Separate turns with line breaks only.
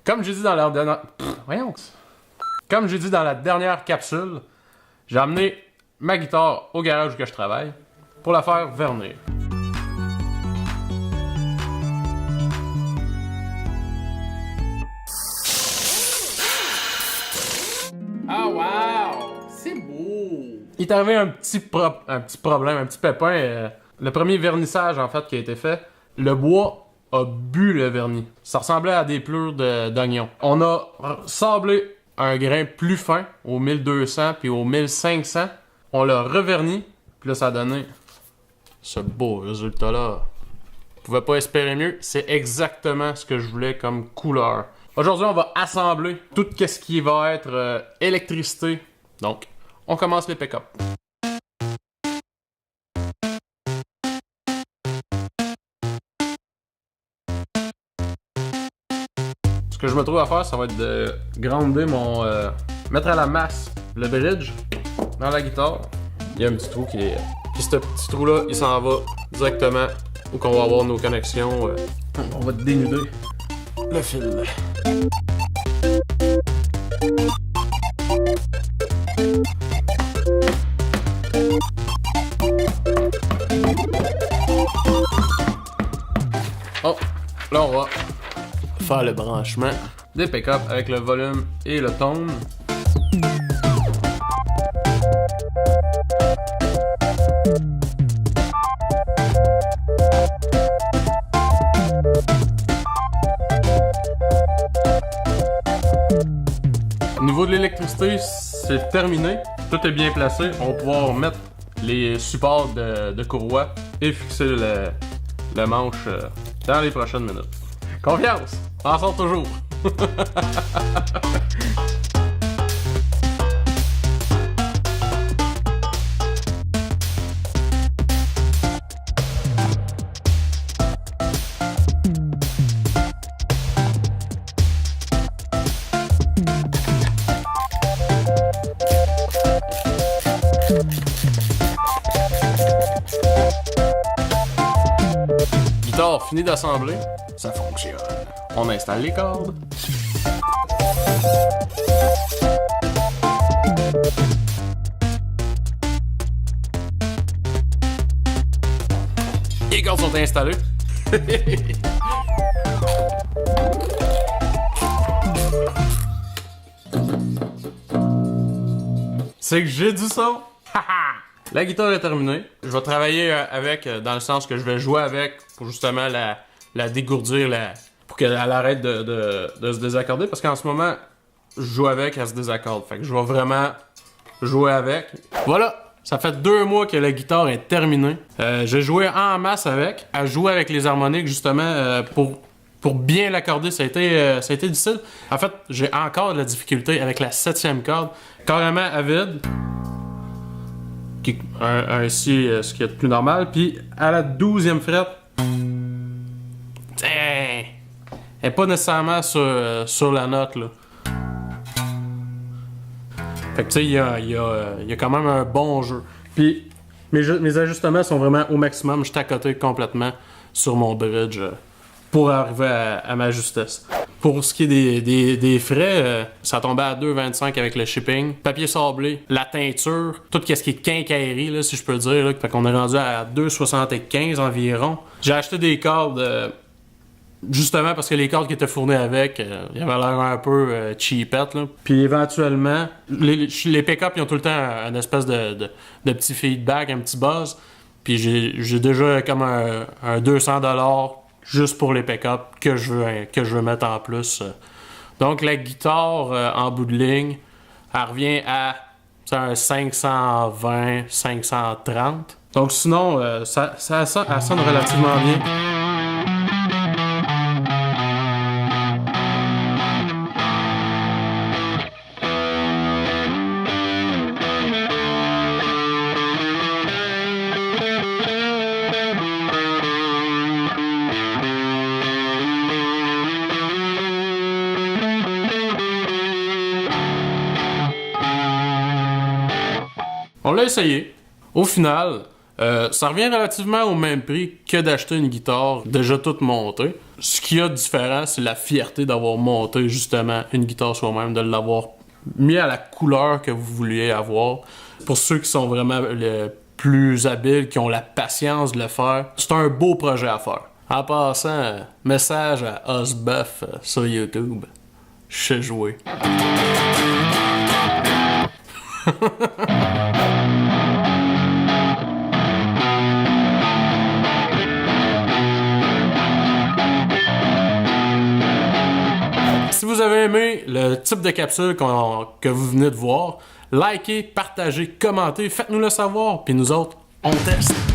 Comme j'ai dit dans la dernière... Voyons. Comme j'ai dit dans la dernière capsule, j'ai amené ma guitare au garage où je travaille pour la faire vernir. Ah wow! C'est beau! Il est arrivé un petit problème, un petit pépin. Le premier vernissage en fait qui a été fait, le bois a bu le vernis. Ça ressemblait à des plures d'oignon. On a sablé un grain plus fin au 1200 puis au 1500. On l'a reverni, puis là ça a donné ce beau résultat-là. Je pouvais pas espérer mieux, c'est exactement ce que je voulais comme couleur. Aujourd'hui, on va assembler tout ce qui va être électricité. Donc, on commence les pick-up. Ce que je me trouve à faire, ça va être de grounder mon... mettre à la masse le bridge dans la guitare. Il y a un petit trou qui est... Puis ce petit trou-là, il s'en va directement où qu'on va avoir nos connexions. On va dénuder le fil. Oh, là on va faire le branchement des pick-up avec le volume et le tone. Au niveau de l'électricité, c'est terminé. Tout est bien placé. On va pouvoir mettre les supports de courroie et fixer le manche dans les prochaines minutes. Confiance! On en sort toujours! Guitare finie d'assembler, ça fonctionne. On installe les cordes. Les cordes sont installées. C'est que j'ai du son. La guitare est terminée. Je vais travailler avec, dans le sens que je vais jouer avec pour justement la dégourdir, pour qu'elle arrête de se désaccorder. Parce qu'en ce moment, je joue avec, elle se désaccorde. Fait que je vais vraiment jouer avec. Voilà, ça fait 2 mois que la guitare est terminée. J'ai joué en masse avec, à jouer avec les harmoniques justement pour bien l'accorder. Ça a été difficile. En fait, j'ai encore de la difficulté avec la 7e corde, carrément à vide. Un Si, ce qui est plus normal. Puis à la 12e frette, elle n'est pas nécessairement sur la note, là. Fait que tu sais, il y a quand même un bon jeu. Puis mes ajustements sont vraiment au maximum. Je suis à côté complètement sur mon bridge pour arriver à ma justesse. Pour ce qui est des frais, ça tombait à 2,25 avec le shipping. Papier sablé, la teinture, tout ce qui est quincaillerie, là, si je peux dire. Là. Fait qu'on est rendu à 2,75 environ. J'ai acheté des cordes justement parce que les cordes qui étaient fournies avec, ils avaient l'air un peu cheapette. Là. Puis éventuellement, les pick-up, ils ont tout le temps une espèce de petit feedback, un petit buzz. Puis j'ai déjà comme un 200$ juste pour les pick-up que je veux mettre en plus. Donc la guitare, en bout de ligne, elle revient à un 520, 530. Donc sinon, ça sonne relativement bien. On l'a essayé. Au final, Ça revient relativement au même prix que d'acheter une guitare déjà toute montée. Ce qu'il y a de différent, c'est la fierté d'avoir monté justement une guitare soi-même, de l'avoir mis à la couleur que vous vouliez avoir. Pour ceux qui sont vraiment les plus habiles, qui ont la patience de le faire, c'est un beau projet à faire. En passant, message à Osbuff sur YouTube. Je sais jouer. Si vous avez aimé le type de capsule que vous venez de voir, likez, partagez, commentez, faites-nous le savoir, puis nous autres, on teste.